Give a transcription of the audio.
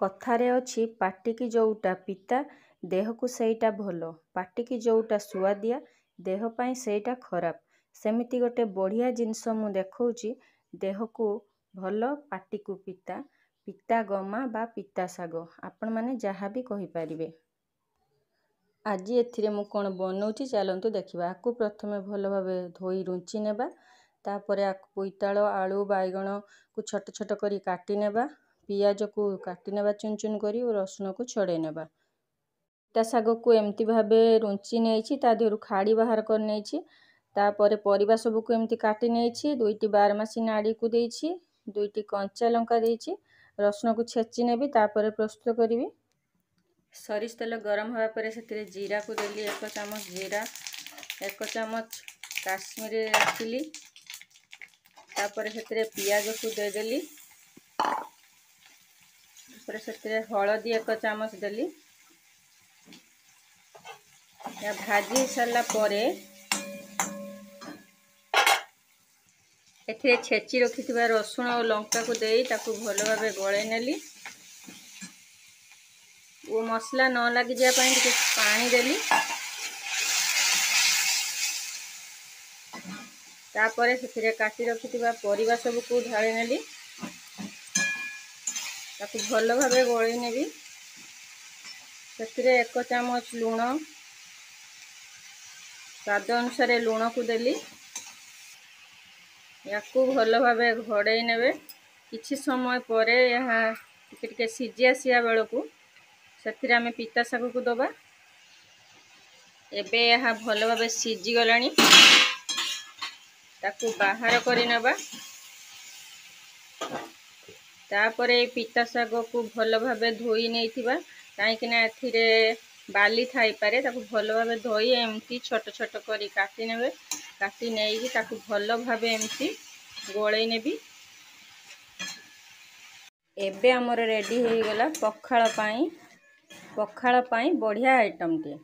କଥାରେ ଅଛି ପାଟିକି ଯୋଉଟା ପିତା ଦେହକୁ ସେଇଟା ଭଲ, ପାଟିକି ଯୋଉଟା ସୁଆଦିଆ ଦେହ ପାଇଁ ସେଇଟା ଖରାପ। ସେମିତି ଗୋଟେ ବଢ଼ିଆ ଜିନିଷ ମୁଁ ଦେଖଉଛି, ଦେହକୁ ଭଲ ପାଟିକୁ ପିତା, ପିତା ଗମା ବା ପିତା ଶାଗ, ଆପଣମାନେ ଯାହା ବି କହିପାରିବେ। ଆଜି ଏଥିରେ ମୁଁ କ'ଣ ବନଉଛି ଚାଲନ୍ତୁ ଦେଖିବା। ଆକୁ ପ୍ରଥମେ ଭଲ ଭାବେ ଧୋଇ ରୁଞ୍ଚି ନେବା, ତାପରେ ଆକୁ ବୋଇତାଳୁ ଆଳୁ ବାଇଗଣକୁ ଛୋଟ ଛୋଟ କରି କାଟି ନେବା, ପିଆଜକୁ କାଟି ନେବା ଚୁନ ଚୁନ କରି ଓ ରସୁଣକୁ ଛଡ଼େଇ ନେବା। ପିତା ଶାଗକୁ ଏମିତି ଭାବେ ରୁଞ୍ଚି ନେଇଛି, ତା ଦେହରୁ ଖାଡ଼ି ବାହାର କରି ନେଇଛି। ତାପରେ ପରିବା ସବୁକୁ ଏମିତି କାଟି ନେଇଛି, 2ଟି ବାରମାସୀ ନାଡ଼ିକୁ ଦେଇଛି, 2ଟି କଞ୍ଚା ଲଙ୍କା ଦେଇଛି, ରସୁଣକୁ ଛେଚି ନେବି, ତାପରେ ପ୍ରସ୍ତୁତ କରିବି। ସୋରିଷ ତେଲ ଗରମ ହେବା ପରେ ସେଥିରେ ଜିରାକୁ ଦେଲି 1 ଚାମଚ ଜିରା, 1 ଚାମଚ କାଶ୍ମୀରୀ ଚିଲି, ତାପରେ ସେଥିରେ ପିଆଜକୁ ଦେଇଦେଲି, ତାପରେ ସେଥିରେ ହଳଦୀ 1 ଚାମଚ ଦେଲି। ଏହା ଭାଜି ସାରିଲା ପରେ ଏଥିରେ ଛେଚି ରଖିଥିବା ରସୁଣ ଓ ଲଙ୍କାକୁ ଦେଇ ତାକୁ ଭଲ ଭାବେ ଗୋଳେଇ ନେଲି ଓ ମସଲା ନ ଲାଗିଯିବା ପାଇଁ ଟିକେ ପାଣି ଦେଲି। ତାପରେ ସେଥିରେ କାଟି ରଖିଥିବା ପରିବା ସବୁକୁ ଢାଳି ନେଲି, ତାକୁ ଭଲ ଭାବେ ଗୋଳେଇ ନେବି। ସେଥିରେ 1 ଚାମଚ ଲୁଣ, ସ୍ୱାଦ ଅନୁସାରେ ଲୁଣକୁ ଦେଲି। ୟାକୁ ଭଲ ଭାବେ ଘୋଡ଼େଇ ନେବେ। କିଛି ସମୟ ପରେ ଏହା ଟିକେ ସିଝି ଆସିବା ବେଳକୁ ସେଥିରେ ଆମେ ପିତା ଶାଗକୁ ଦେବା। ଏବେ ଏହା ଭଲ ଭାବେ ସିଝି ଗଲାଣି, ତାକୁ ବାହାର କରି ନେବା। ତାପରେ এই ପିତା ଶାଗକୁ ଭଲ ଭାବେ ଧୋଇ ନେଇଥିବା, କାହିଁକି ନା ଏଥିରେ ବାଲି ଥାଇପାରେ, ତାକୁ ଭଲ ଭାବେ ଧୋଇ ଏମିତି ଛୋଟ ଛୋଟ କରି କାଟି ନେବେ। କାଟି ନେଇକି ତାକୁ ଭଲ ଭାବେ ଏମିତି ଗୋଳେଇ ନେବି। ଏବେ ଆମର ରେଡ଼ି ହେଇଗଲା ପଖାଳ ପାଇଁ ବଢ଼ିଆ ଆଇଟମଟିଏ।